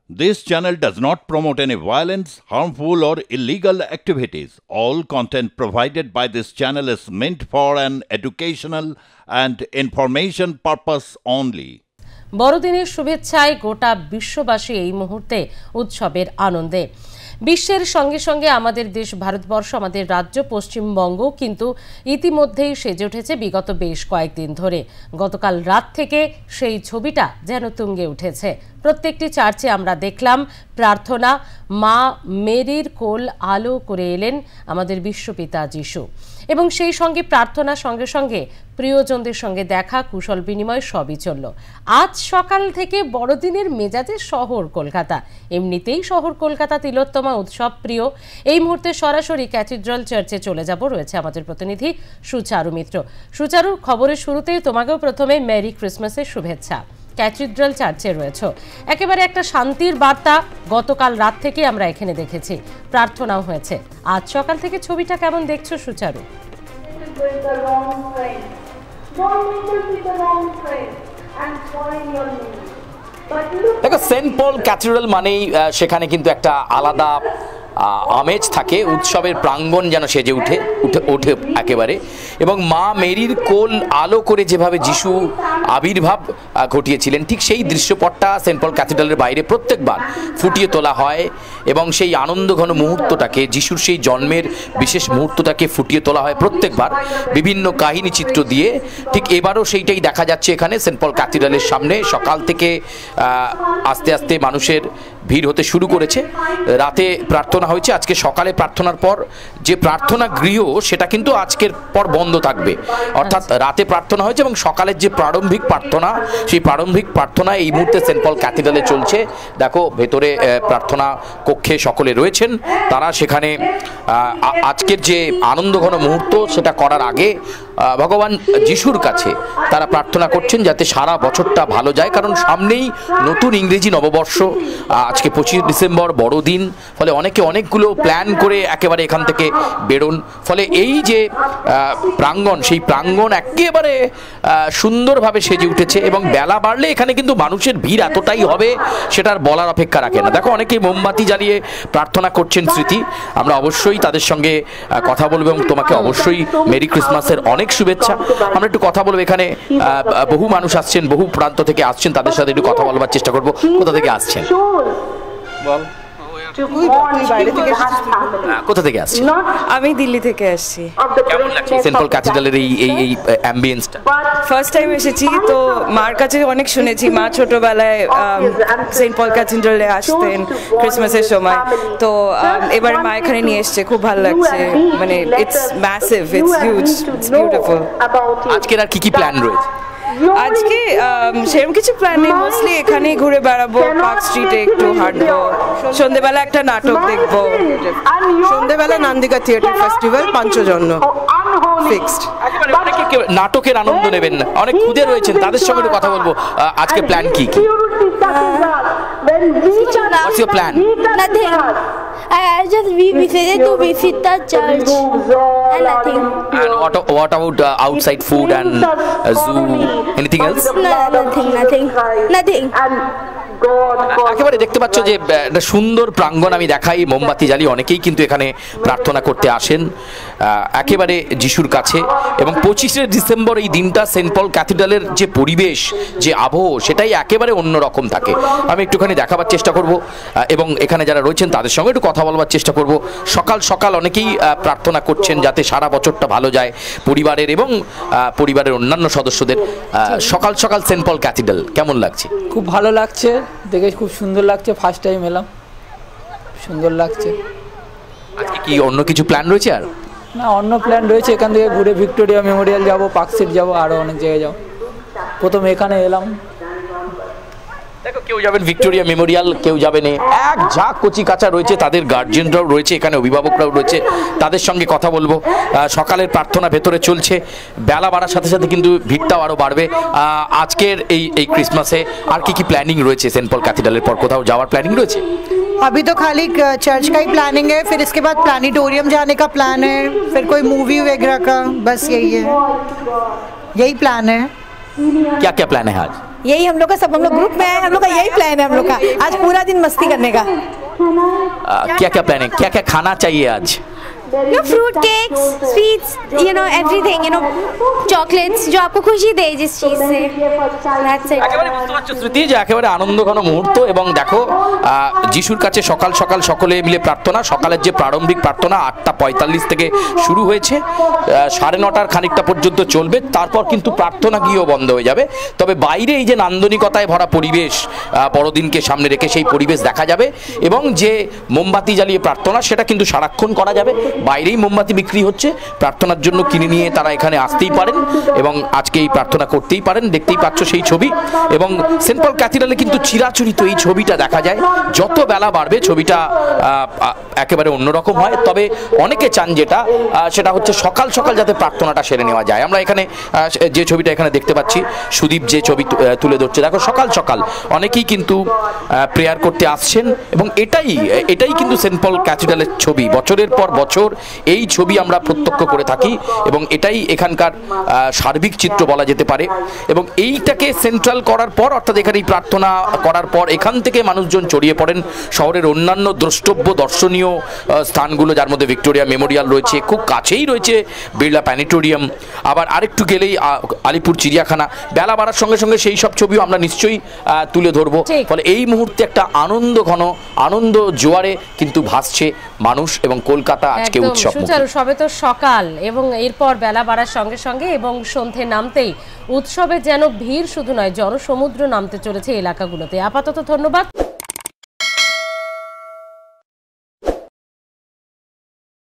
This channel does not promote any violence, harmful, or illegal activities. All content provided by this channel is meant for an educational and information purpose only. বড়দিনের শুভেচ্ছায় গোটা বিশ্ববাসী এই মুহূর্তে উৎসবের আনন্দে। বিশ্বের সঙ্গে সঙ্গে আমাদের দেশ ভারতবর্ষ, আমাদের রাজ্য পশ্চিমবঙ্গ কিন্তু ইতিমধ্যেই সেজে উঠেছে বিগত বেশ কয়েকদিন ধরে। গতকাল রাত থেকে সেই ছবিটা যেন তুঙ্গে উঠেছে। প্রত্যেকটি চার্চে আমরা দেখলাম প্রার্থনা, মা মেরির কোল আলো করে এলেন আমাদের বিশ্বপিতা যিশু, এবং সেই সঙ্গে প্রার্থনার সঙ্গে সঙ্গে প্রিয়জনদের সঙ্গে দেখা, কুশল বিনিময় সবই চলল। আজ সকাল থেকে বড়দিনের মেজাজে শহর কলকাতা। এমনিতেই শহর কলকাতা তিলোত্তমা উৎসব প্রিয়। এই মুহূর্তে সরাসরি ক্যাথিড্রাল চার্চে চলে যাব, রয়েছে আমাদের প্রতিনিধি সুচারু মিত্র। সুচারু, খবরের শুরুতেই তোমাকেও প্রথমে মেরি ক্রিসমাসের শুভেচ্ছা। ক্যাথিড্রাল চার্চে রয়েছে, একেবারে একটা শান্তির বার্তা গতকাল রাত থেকে আমরা এখানে দেখেছি, প্রার্থনাও হয়েছে। আজ সকাল থেকে ছবিটা কেমন দেখছো সুচারু? দেখো, সেন্ট পল ক্যাথিড্রাল মানেই সেখানে কিন্তু একটা আলাদা আমেজ থাকে, উৎসবের প্রাঙ্গণ যেন সেজে ওঠে একেবারে। এবং মা মেরির কোল আলো করে যেভাবে যিশু আবির্ভাব ঘটিয়েছিলেন, ঠিক সেই দৃশ্যপটটা সেন্ট পল ক্যাথিড্রালের বাইরে প্রত্যেকবার ফুটিয়ে তোলা হয়, এবং সেই আনন্দঘন মুহূর্তটাকে, যিশুর সেই জন্মের বিশেষ মুহূর্তটাকে ফুটিয়ে তোলা হয় প্রত্যেকবার বিভিন্ন কাহিনী চিত্র দিয়ে। ঠিক এবারও সেইটাই দেখা যাচ্ছে এখানে সেন্ট পল ক্যাথিড্রালের সামনে। সকাল থেকে আস্তে আস্তে মানুষের ভিড় হতে শুরু করেছে। রাতে প্রার্থনা হয়েছে, আজকে সকালে প্রার্থনার পর যে প্রার্থনা গৃহ সেটা কিন্তু আজকের পর বন্ধ থাকবে, অর্থাৎ রাতে প্রার্থনা হয়েছে এবং সকালের যে প্রারম্ভিক প্রার্থনা, সেই প্রারম্ভিক প্রার্থনা এই মুহূর্তে সেন্ট পল ক্যাথিড্রালে চলছে। দেখো, ভেতরে প্রার্থনা কক্ষে সকলে রয়েছেন, তারা সেখানে আজকের যে আনন্দঘন মুহূর্ত সেটা করার আগে ভগবান যিশুর কাছে তারা প্রার্থনা করছেন যাতে সারা বছরটা ভালো যায়, কারণ সামনেই নতুন ইংরেজি নববর্ষ। আজকে 25 ডিসেম্বর বড়দিন, ফলে অনেকে অনেকগুলো প্ল্যান করে একেবারে এখান থেকে বেরোন। ফলে এই যে প্রাঙ্গণ, সেই প্রাঙ্গণ একেবারে সুন্দরভাবে সেজে উঠেছে, এবং বেলা বাড়লে এখানে কিন্তু মানুষের ভিড় এতটাই হবে সেটার বলার অপেক্ষা রাখে না। দেখো, অনেকেই মোমবাতি জ্বালিয়ে প্রার্থনা করছেন। স্মৃতি, আমরা অবশ্যই তাদের সঙ্গে কথা বলবো এবং তোমাকে অবশ্যই মেরি ক্রিসমাসের অনেক শুভেচ্ছা। আমরা একটু কথা বলবো, এখানে বহু মানুষ আসছেন, বহু প্রান্ত থেকে আসছেন, তাদের সাথে একটু কথা বলবার চেষ্টা করবো। কোথা থেকে আসছেন? কোথা থেকে আসছেন? আমি দিল্লি থেকে আসছি। কেমন লাগছে সেন্ট পল ক্যাথিড্রালের এই অ্যাম্বিয়েন্সটা? ফার্স্ট টাইম এসেছি, তো মার কাছে অনেক শুনেছি। মা ছোটবেলায় সেন্ট পল ক্যাথিড্রালে আসতেন ক্রিসমাসের সময়, তো এবারে মা এখানে নিয়ে এসছে, খুব ভালো লাগছে। মানে it's massive, it's huge, it's beautiful. আজকের আর কি প্ল্যান রয়েছে? আজকে সেরকম কিছু প্ল্যান নেই, মোস্টলি এখানেই ঘুরে বেড়াবো, পার্ক স্ট্রিটে একটু হাঁটবো, সন্ধ্যেবেলা একটা নাটক দেখবো। সন্ধ্যেবেলা Nandika theatre festival Panchajanya fixed. নাটকের আনন্দ নেবেন, অনেক খুদে রয়েছেন, তাদের সঙ্গে একটু কথা বলবো। আজকে প্ল্যান কি? What's your plan? Nothing. I just visited to visit the church and nothing. And what about outside food and zoo? Anything else? No, nothing. একেবারে দেখতে পাচ্ছ যে একটা সুন্দর প্রাঙ্গণ আমি দেখাই, মোমবাতি জ্বালিয়ে অনেকেই কিন্তু এখানে প্রার্থনা করতে আসেন একেবারে যিশুর কাছে। এবং 25শে ডিসেম্বর এই দিনটা সেন্ট পল ক্যাথিড্রালের যে পরিবেশ, যে আবহ, সেটাই একেবারে অন্যরকম থাকে। আমি একটুখানি দেখাবার চেষ্টা করব এবং এখানে যারা রয়েছেন তাদের সঙ্গে একটু কথা বলবার চেষ্টা করব। সকাল সকাল অনেকেই প্রার্থনা করছেন যাতে সারা বছরটা ভালো যায় পরিবারের এবং পরিবারের অন্যান্য সদস্যদের। সকাল সকাল সেন্ট পল ক্যাথিড্রাল কেমন লাগছে? খুব ভালো লাগছে, দেখে খুব সুন্দর লাগছে। ফার্স্ট টাইম এলাম, সুন্দর লাগছে। আজকে কি অন্য কিছু প্ল্যান রয়েছে? আর না, অন্য প্ল্যান রয়েছে, এখান থেকে ঘুরে ভিক্টোরিয়া মেমোরিয়াল যাব, পার্ক স্ট্রিট যাব, আরও অনেক জায়গায় যাব। প্রথমে এখানে এলাম। দেখো, কেউ যাবেন ভিক্টোরিয়া মেমোরিয়াল, কেউ যাবেন এক ঝাঁক কচি কাঁচা রয়েছে, তাদের গার্জিয়ানরাও রয়েছে, এখানে অভিভাবকরাও রয়েছে, তাদের সঙ্গে কথা বলবো। সকালের প্রার্থনা ভেতরে চলছে, বেলা বাড়ার সাথে সাথে কিন্তু ভিড়টাও আরও বাড়বে। আজকের এই ক্রিসমাসে আর কি প্ল্যানিং রয়েছে? সেন্ট পল ক্যাথিড্রালের পর কোথাও যাওয়ার প্ল্যানিং রয়েছে? अभी तो खाली चर्च का ही प्लानिंग है, फिर इसके बाद प्लानिटोरियम जाने का प्लान है, फिर कोई मूवी वगैरह का, बस यही है, यही प्लान है। क्या क्या प्लान है आज? यही हम लोग का, सब हम लोग ग्रुप में है, हम लोग का यही प्लान है हम लोग का, आज पूरा दिन मस्ती करने का। क्या क्या प्लान है, क्या क्या खाना चाहिए आज? Fruit cakes, sweets, everything, chocolates, जो आपको खुशी दे जिस चीज से। একেবারে বুঝতে পারছো স্মৃতি যে একেবারে আনন্দঘন মুহূর্ত। এবং দেখো যিশুর কাছে সকাল সকাল সকলে মিলে প্রার্থনা, সকালের যে প্রারম্ভিক প্রার্থনা 8:45 থেকে শুরু হয়েছে, 9:30 খানিকটা পর্যন্ত চলবে, তারপর কিন্তু প্রার্থনা গিয়েও বন্ধ হয়ে যাবে। তবে বাইরে এই যে নান্দনিকতায় ভরা পরিবেশ, বড়দিনকে সামনে রেখে সেই পরিবেশ দেখা যাবে। এবং যে মোমবাতি জ্বালিয়ে প্রার্থনা, সেটা কিন্তু সারাক্ষণ করা যাবে। বাইরেই মোমবাতি বিক্রি হচ্ছে, প্রার্থনার জন্য কিনে নিয়ে তারা এখানে আসতেই পারেন এবং আজকে এই প্রার্থনা করতেই পারেন। দেখতেই পাচ্ছ সেই ছবি। এবং সেন্ট পল ক্যাথিড্রালে কিন্তু চিরাচরিত এই ছবিটা দেখা যায়। যত বেলা বাড়বে ছবিটা একেবারে অন্যরকম হয়। তবে অনেকে চান যেটা, সেটা হচ্ছে সকাল সকাল যাতে প্রার্থনাটা সেরে নেওয়া যায়। আমরা এখানে যে ছবিটা এখানে দেখতে পাচ্ছি, সুদীপ যে ছবি তুলে ধরছে, দেখো সকাল সকাল অনেকেই কিন্তু প্রেয়ার করতে আসছেন। এবং এটাই কিন্তু সেন্ট পল ক্যাথিড্রালের ছবি। বছরের পর বছর এই ছবি আমরা প্রত্যক্ষ করে থাকি এবং এটাই এখানকার সার্বিক চিত্র বলা যেতে পারে। এবং এইটাকে সেন্ট্রাল করার পর, অর্থাৎ এখানে প্রার্থনা করার পর এখান থেকে মানুষজন ছড়িয়ে পড়েন শহরের অন্যান্য দ্রষ্টব্য দর্শনীয় স্থানগুলো, যার মধ্যে ভিক্টোরিয়া মেমোরিয়াল রয়েছে, খুব কাছেই রয়েছে বিড়লা প্ল্যানেটোরিয়াম, আবার আরেকটু গেলেই আলিপুর চিড়িয়াখানা। বেলা বাড়ার সঙ্গে সঙ্গে সেই সব ছবিও আমরা নিশ্চয়ই তুলে ধরবো। ফলে এই মুহূর্তে একটা আনন্দ জোয়ারে কিন্তু ভাসছে মানুষ এবং কলকাতা আজকে উৎসব। সবে তো সকাল এবং এরপর বেলা বাড়ার সঙ্গে সঙ্গে এবং সন্ধে নামতেই উৎসবে যেন ভিড় শুধু নয়, জনসমুদ্র নামতে চলেছে এলাকাগুলোতে। আপাতত ধন্যবাদ।